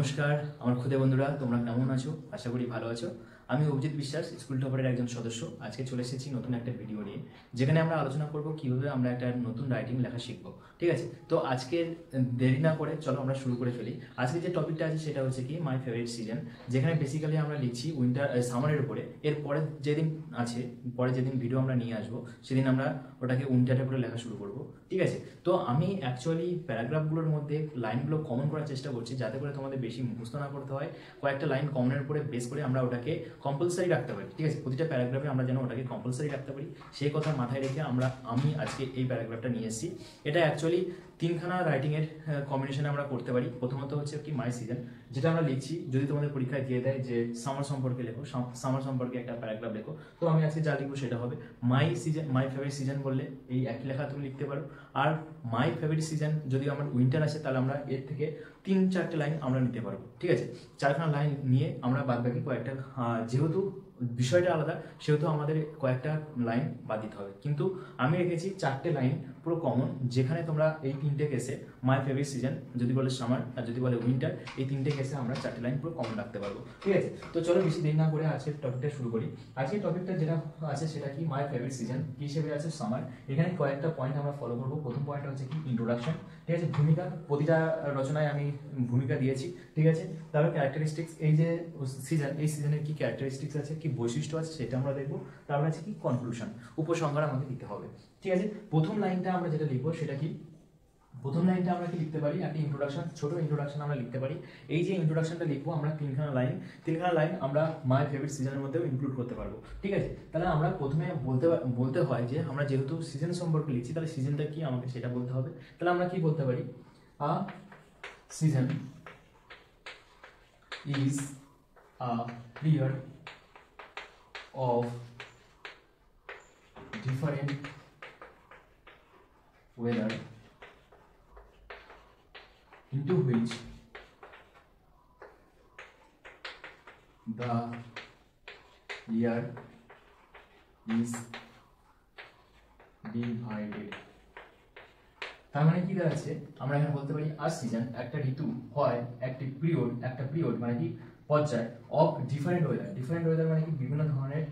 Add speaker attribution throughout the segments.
Speaker 1: নমস্কার আমার খুদে বন্ধুরা, তোমরা কেমন আছো? আশা করি ভালো আছো। আমি অভিজিৎ বিশ্বাস, স্কুল টপারের একজন সদস্য। আজকে চলে এসেছি নতুন একটা ভিডিও নিয়ে, যেখানে আমরা আলোচনা করব কিভাবে আমরা একটা নতুন রাইটিং লেখা শিখবো। ঠিক আছে, তো আজকে দেরি না করে চলো আমরা শুরু করে ফেলি। আজকে যে টপিকটা আছে সেটা হচ্ছে কি মাই ফেভারিট সিজন, যেখানে বেসিক্যালি আমরা লিখছি সামারের উপরে। এরপরে যেদিন আছে, পরে যেদিন ভিডিও আমরা নিয়ে আসবো সেদিন আমরা ওটাকে উইন্টারের উপরে লেখা শুরু করব। ঠিক আছে, তো আমি অ্যাকচুয়ালি প্যারাগ্রাফগুলোর মধ্যে লাইনগুলো কমন করার চেষ্টা করছি, যাতে করে তোমাদের বেশি মুখস্থ না করতে হয়। কয়েকটা লাইন কমনের উপরে বেস করে আমরা ওটাকে কম্পালসারি রাখতে পারি। ঠিক আছে, প্রতিটা প্যারাগ্রাফে আমরা যেন ওটাকে কম্পালসারি রাখতে পারি, সেই কথা মাথায় রেখে আমি আজকে এই প্যারাগ্রাফটা নিয়ে এসেছি। এটা অ্যাকচুয়ালি তিনখানা রাইটিংয়ের কম্বিনেশনে আমরা করতে পারি। প্রথমত হচ্ছে কি মাই সিজন, যেটা আমরা লিখছি যদি তোমাদের পরীক্ষায় দিয়ে দেয় যে সামার সম্পর্কে লেখো, সামার সম্পর্কে একটা প্যারাগ্রাফ লেখো, তো আমি আজকে যা লিখবো সেটা হবে মাই সিজন। মাই ফেভারিট সিজন বললে এই একই লেখা তুমি লিখতে পারো। আর মাই ফেভারিট সিজন যদি আমার উইন্টার আসে, তাহলে আমরা এর থেকে 3-4টে লাইন আমরা নিতে পারবো। ঠিক আছে, 4খানা লাইন নিয়ে আমরা বাদবাকি কয়েকটা, যেহেতু বিষয়টা আলাদা সেহেতু আমাদের কয়েকটা লাইন বাদ দিতে হবে, কিন্তু আমি রেখেছি 4টে লাইন পুরো কমন, যেখানে তোমরা এই 3টে কেসে মাই ফেভারিট সিজন যদি বলে সামার আর যদি বলে উইন্টার, এই 3টে কেসে আমরা 4টে লাইন পুরো কমন রাখতে পারবো। ঠিক আছে, তো চলো বেশি দেরি না করে আজকের টপিকটা শুরু করি। আজকের টপিকটা যেটা আছে সেটা কি মাই ফেভারিট সিজন কি হিসেবে আছে সামার। এখানে কয়েকটা পয়েন্ট আমরা ফলো করবো। প্রথম পয়েন্ট হচ্ছে কি ইন্ট্রোডাকশন। ঠিক আছে, ভূমিকা, প্রতিটা রচনায় আমি ভূমিকা দিয়েছি। ঠিক আছে, তারপর ক্যারেক্টারিস্টিক্স, এই যে সিজন, এই সিজনের কি ক্যারেক্টারিস্টিক্স আছে, কি বৈশিষ্ট্য আছে সেটা আমরা দেখবো। তারপর আছে কি কনক্লুশন, উপসংহার আমাকে দিতে হবে। ঠিক আছে, প্রথম লাইনটা আমরা যেটা লিখবো সেটা কি, প্রথম লাইনটা আমরা কি লিখতে পারি, একটা ইন্ট্রোডাকশন, ছোট ইন্ট্রোডাকশন আমরা লিখতে পারি। এই যে ইন্ট্রোডাকশনটা লিখবো আমরা তিনখানা লাইন আমরা মাই ফেভারিট সিজনের মধ্যেও ইনক্লুড করতে পারবো। ঠিক আছে, তাহলে আমরা প্রথমে বলতে হয় যে আমরা যেহেতু সিজন সম্পর্কে লিখছি, তাহলে সিজনটা কি আমাকে সেটা বলতে হবে। তাহলে আমরা কি বলতে পারি, আ season is a period of different weather into which the year is divided. তার মানে কি দাঁড়াচ্ছে, আমরা এখানে বলতে পারি আর সিজন একটা ঋতু হয়, একটা পিরিয়ড মানে কি পর্যায়, অফ ডিফারেন্ট ওয়েদার মানে কি বিভিন্ন ধরনের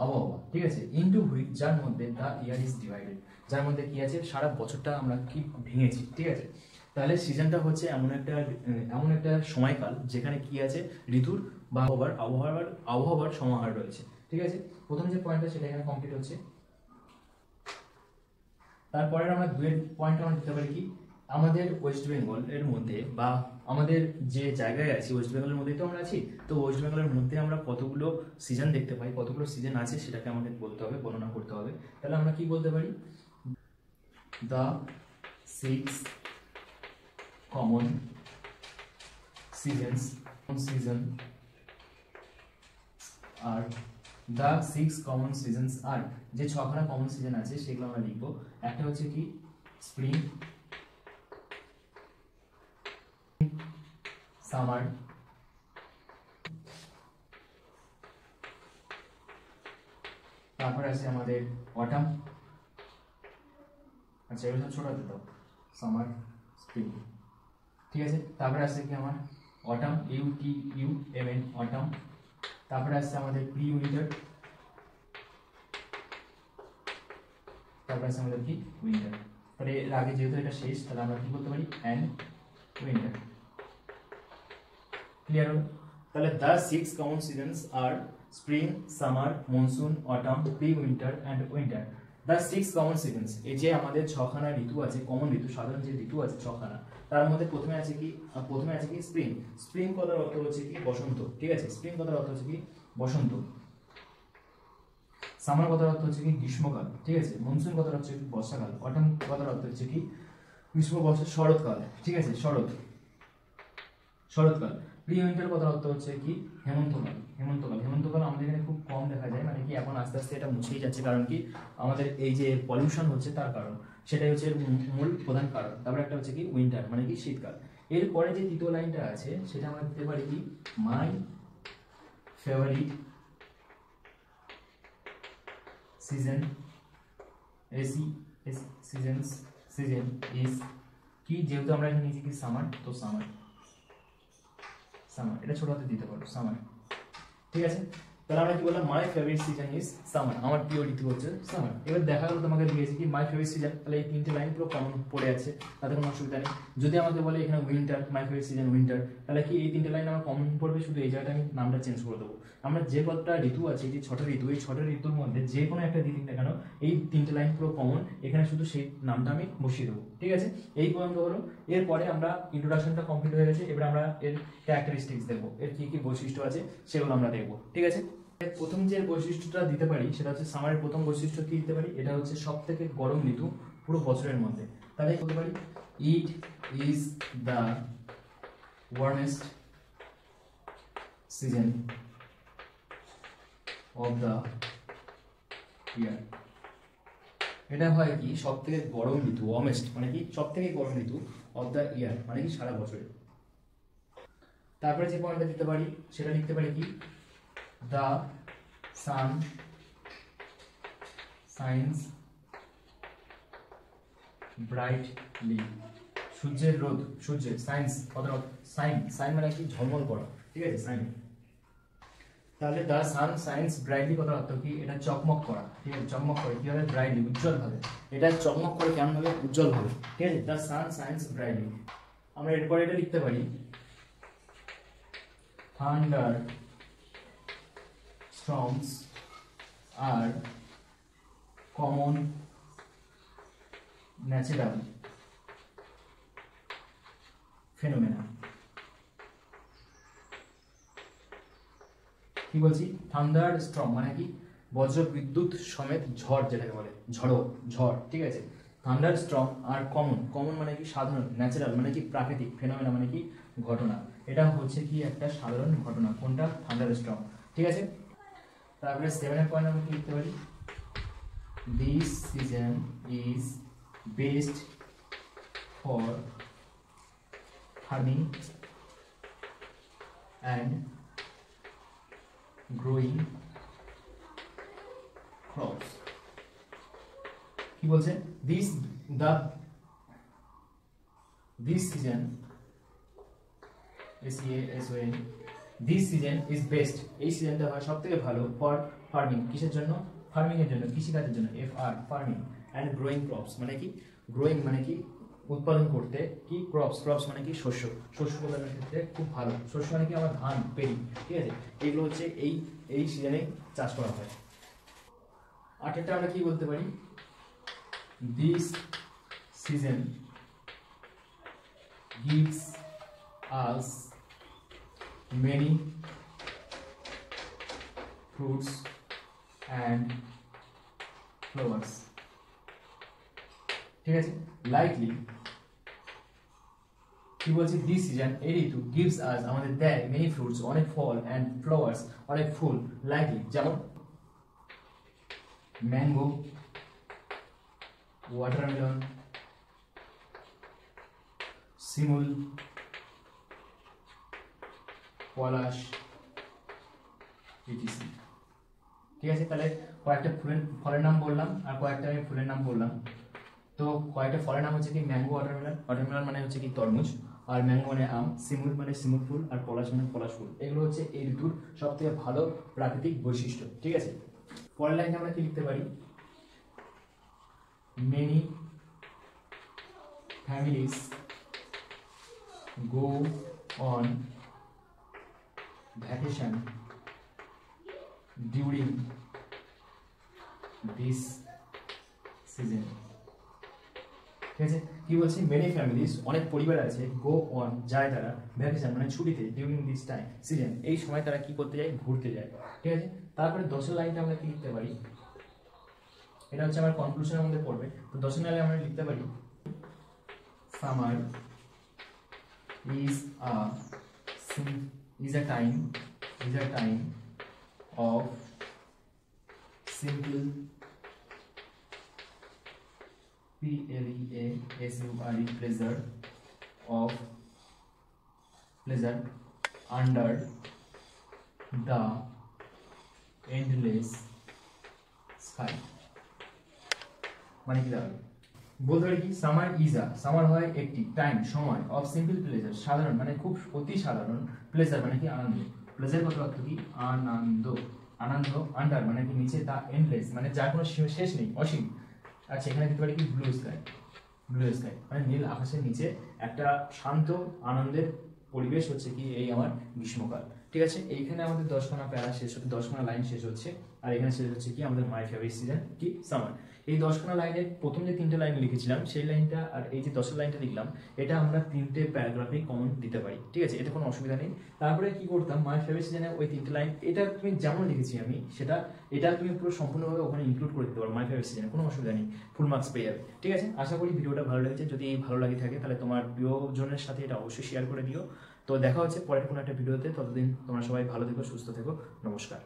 Speaker 1: আবহাওয়া। ঠিক আছে, ইনটু হুইচ যার মধ্যে দ্য ইয়ার ইজ ডিভাইডেড, যার মধ্যে কি আছে সারা বছরটা আমরা কি ভেঙেছি। ঠিক আছে, তাহলে সিজনটা হচ্ছে এমন একটা সময়কাল যেখানে কি আছে ঋতুর বা আবহাওয়ার সমাহার রয়েছে। ঠিক আছে, প্রথম যে পয়েন্টটা সেটা এখানে কমপ্লিট হচ্ছে। তারপরে আমরা দুয়ের পয়েন্ট আমরা দিতে পারি কি, আমাদের ওয়েস্ট বেঙ্গল এর মধ্যে বা আমাদের যে জায়গায় আছি ওয়েস্ট বেঙ্গলের মধ্যেই তো আমরা আছি, তো ওয়েস্ট বেঙ্গলের মধ্যে আমরা কতগুলো সিজন দেখতে পাই, কতগুলো সিজন আছে সেটাকে আমাদের বলতে হবে, বর্ণনা করতে হবে। তাহলে আমরা কি বলতে পারি, দ্য 6 কমন সিজন আর দ্য 6 কমন সিজনস আর, যে 6খানা কমন সিজন আছে সেগুলো আমরা লিখবো। একটা হচ্ছে কি স্প্রিং, সামার, তারপরে আছে আমাদের অটাম, আচ্ছা এগুলো সব ছোট হাতে দাও, সামার, স্প্রিং। ঠিক আছে, তারপরে আছে কি আমার অটাম, UTUMN অটাম। তারপরে আসছে আমাদের প্রি উইন্টার, তারপরে আছে আমাদের কি উইন্টার। তাহলে এর আগে যেহেতু এটা শেষ, তাহলে আমরা কি বলতে পারি অ্যান্ড উইন্টার। ক্লিয়ার হলো? তাহলে দ্য 6 কমন সিজনস আর spring, summer, monsoon, autumn, pre winter and winter. The 6 common seasons, এই যে আমাদের 6খানা ঋতু আছে, কমন ঋতু, সাধারণ যে ঋতু আছে 6খানা, তার মধ্যে প্রথমে আছে কি স্প্রিং কথার অর্থ হচ্ছে কি বসন্ত। ঠিক আছে, স্প্রিং কথার অর্থ হচ্ছে কি বসন্ত। সামার কথার অর্থ হচ্ছে কি গ্রীষ্মকাল। ঠিক আছে, মনসুন কথার অর্থ হচ্ছে কি বর্ষাকাল। অটাম কথার অর্থ হচ্ছে কি গ্রীষ্ম, বর্ষা, শরৎকাল। ঠিক আছে, শরৎকাল। প্রি উইন্টার কথার অর্থ হচ্ছে কি হেমন্তকাল আমাদের এখানে খুব কম দেখা যায়, মানে কি এখন আস্তে আস্তে এটা মুছেই যাচ্ছে, কারণ কি আমাদের এই যে পলিউশন হচ্ছে তার কারণ, সেটাই হচ্ছে মূল প্রধান কারণ। তারপরে একটা হচ্ছে কি উইন্টার মানে কি শীতকাল। এরপরে যে তৃতীয় লাইনটা আছে সেটা আমরা দিতে পারি কি my favourite season, season is কি, যেহেতু আমরা এখানে নিয়েছি কি সামার, তো সামার। সামার, এটা ছোট হাতে দিতে পারো সামার। ঠিক আছে, তাহলে আমরা কি বললাম my favourite season is summer, আমার প্রিয় ঋতু হচ্ছে সামার। এবার দেখা গেলো তোমাকে দিয়েছে কি মাই ফেভারিট সিজন, তাহলে এই তিনটে লাইন পুরো কমন পড়ে আছে, তাতে কোনো অসুবিধা নেই। যদি আমাকে বলে এখানে winter, my favourite season winter, তাহলে কি এই তিনটে লাইন আমার কমন পড়বে, শুধু এই জায়গাটা আমি নামটা চেঞ্জ করে দেবো। আমরা যে কতটা ঋতু আছে, যে 6টা ঋতু, এই 6টা ঋতুর মধ্যে যে কোনো একটা দিক না কেন এই তিনটে লাইন পুরো কমন, এখানে শুধু সেই নামটা আমি বসিয়ে দেবো। ঠিক আছে, এই পর্যন্ত হলো। এরপরে আমরা ইন্ট্রোডাকশনটা কমপ্লিট হয়ে গেছে, এবার আমরা এর ক্যারেক্টারিস্টিক্স দেখবো, এর কি কি বৈশিষ্ট্য আছে সেগুলো আমরা দেখবো। ঠিক আছে, প্রথম যে বৈশিষ্ট্যটা দিতে পারি সেটা হচ্ছে সামারের প্রথম বৈশিষ্ট্য কি দিতে পারি, এটা হচ্ছে সব থেকে গরম ঋতু পুরো বছরের মধ্যে। তাহলে বলতে পারি it is the warmest season of the year. এটা হয় কি সব থেকে গরম ঋতু, ওয়ার্মেস্ট মানে কি সব থেকে গরম ঋতু, অফ দ্য ইয়ার মানে কি সারা বছরে। তারপরে যে পয়েন্টটা দিতে পারি সেটা লিখতে পারি কি the sun shines brightly, সূর্যের রোদ, সূর্যের সাইন্স, সাইন, সাইন মানে কি ঝলমল করা। ঠিক আছে, সাইন। তাহলে the sun shines brightly কত অর্থ কি, এটা চকমক করা। ঠিক আছে, চকমক করে কি হবে, ব্রাইটলি, উজ্জ্বল ভাবে। এটা চকমক করে কেমন হবে, উজ্জ্বল ভাবে। ঠিক আছে, the sun shines brightly। আমরা এরপরে এটা লিখতে পারি thunder storms are common natural phenomena। কি বলছি, থান্ডার স্টর্ম মানে কি বজ্র বিদ্যুৎ সমেত ঝড়, যেটাকে বলে ঝড়। ঠিক আছে, থান্ডার স্টর্ম আর কমন, কমন মানে কি সাধারণ, ন্যাচারাল মানে কি প্রাকৃতিক, ফেনোমেনা মানে কি ঘটনা। এটা হচ্ছে কি একটা সাধারণ ঘটনা, কোনটা, থান্ডার স্টর্ম। ঠিক আছে, তারপরে 7 পয়েন্ট আমরা কি লিখতে পারি, this season is best for farming and growing crops. কি বলছে, this season SEASON, this season is best, এই সিজনটা হয় সব থেকে ভালো, ফর ফার্মিং, কিসের জন্য, ফার্মিং এর জন্য, কৃষিকাজের জন্য, FR farming, and growing crops মানে কি, গ্রোয়িং মানে কি উৎপাদন করতে, কি ক্রপস মানে কি শস্য, শস্য উৎপাদনের ক্ষেত্রে খুব ভালো। শস্য মানে কি আমার ধান, পেরি। ঠিক আছে, এইগুলো হচ্ছে এই সিজনে চাষ করা হয়। 8টা আমরা কি বলতে পারি, this season gives us many fruits and flowers। ঠিক আছে, লাইকলি কি বলছি, দিস সিজন এই ঋতু gives us আমাদের দেয় many fruits অনেক ফল and flowers অনেক ফুল, লাইকলি যেমন ম্যাঙ্গো, ওয়াটারমেলন, শিমুল, পলাশ, etc। ঠিক আছে, তাহলে কয়েকটা ফলের নাম বললাম আর কয়েকটা আমি ফুলের নাম বললাম। তো কয়েকটা ফলের নাম হচ্ছে কি ম্যাঙ্গো, ওয়াটারমেলন মানে হচ্ছে কি তরমুজ, আর ম্যাঙ্গো মানে আম, শিমুল মানে শিমুল ফুল, আর পলাশ মানে পলাশ ফুল। এগুলো হচ্ছে এই ঋতুর সব থেকে ভালো প্রাকৃতিক বৈশিষ্ট্য। ঠিক আছে, পরের লাইনে আমরা কি লিখতে পারি, many families go on vacation during this season। ঠিক আছে, কি বলছি, মেনি ফ্যামিলিজ অনেক পরিবার আছে, গো অন যায় তারা, ভ্যাকেশন মানে ছুটিতে, ডিউরিং দিস টাইম সিজন এই সময় তারা কি করতে যায়, ঘুরতে যায়। ঠিক আছে, তারপরে 10 লাইনটা আমরা কি লিখতে পারি, এটা হচ্ছে আমার কনক্লুশনের মধ্যে পড়বে। তো 10 লাইনে আমরা লিখতে পারি summer is a time of simple pleasure under the endless sky। মানে কি দাঁড়াবে, বলতে পারি কি সামার ইজ আ, সামার হয় একটি টাইম সময় অফ সিম্পল প্লেজার, সাধারণ মানে খুব অতি সাধারণ, প্লেজার মানে কি আনন্দ, প্লেজার কত অর্থ কি আনন্দ, আনন্দ, আন্ডার মানে কি নিচে, দা এন্ডলেস মানে যার কোনো শেষ নেই, অসীম। আচ্ছা এখানে দিতে পারি কি ব্লু স্কাই, ব্লু স্কাই মানে নীল আকাশের নিচে একটা শান্ত আনন্দের পরিবেশ হচ্ছে কি এই আমার গ্রীষ্মকাল। ঠিক আছে, এইখানে আমাদের 10খানা প্যারা শেষ হচ্ছে, 10খানা লাইন শেষ হচ্ছে, আর এখানে শেষ হচ্ছে কি আমাদের মাই ফেভারিট সিজন কি সামার। এই 10খানা লাইনের প্রথম যে 3টে লাইন লিখেছিলাম সেই লাইনটা আর এই যে 10এর লাইনটা লিখলাম, এটা আমরা 3টে প্যারাগ্রাফে কমন দিতে পারি। ঠিক আছে, এতে কোনো অসুবিধা নেই। তারপরে কি করতাম, মাই ফেভারিট সিজনে ওই 3টে লাইন এটা তুমি যেমন লিখেছি আমি সেটা, এটা তুমি পুরো সম্পূর্ণভাবে ওখানে ইনক্লুড করে দিতে পারো মাই ফেভারিট সিজনে, কোনো অসুবিধা নেই, ফুল মার্কস পেয়ে যাবে। ঠিক আছে, আশা করি ভিডিওটা ভালো লেগেছে। যদি ভালো লাগে থাকে তাহলে তোমার প্রিয়জনের সাথে এটা অবশ্যই শেয়ার করে দিও। তো দেখা হচ্ছে পরের কোনো একটা ভিডিওতে, ততদিন তোমরা সবাই ভালো থেকো, সুস্থ থেকো, নমস্কার।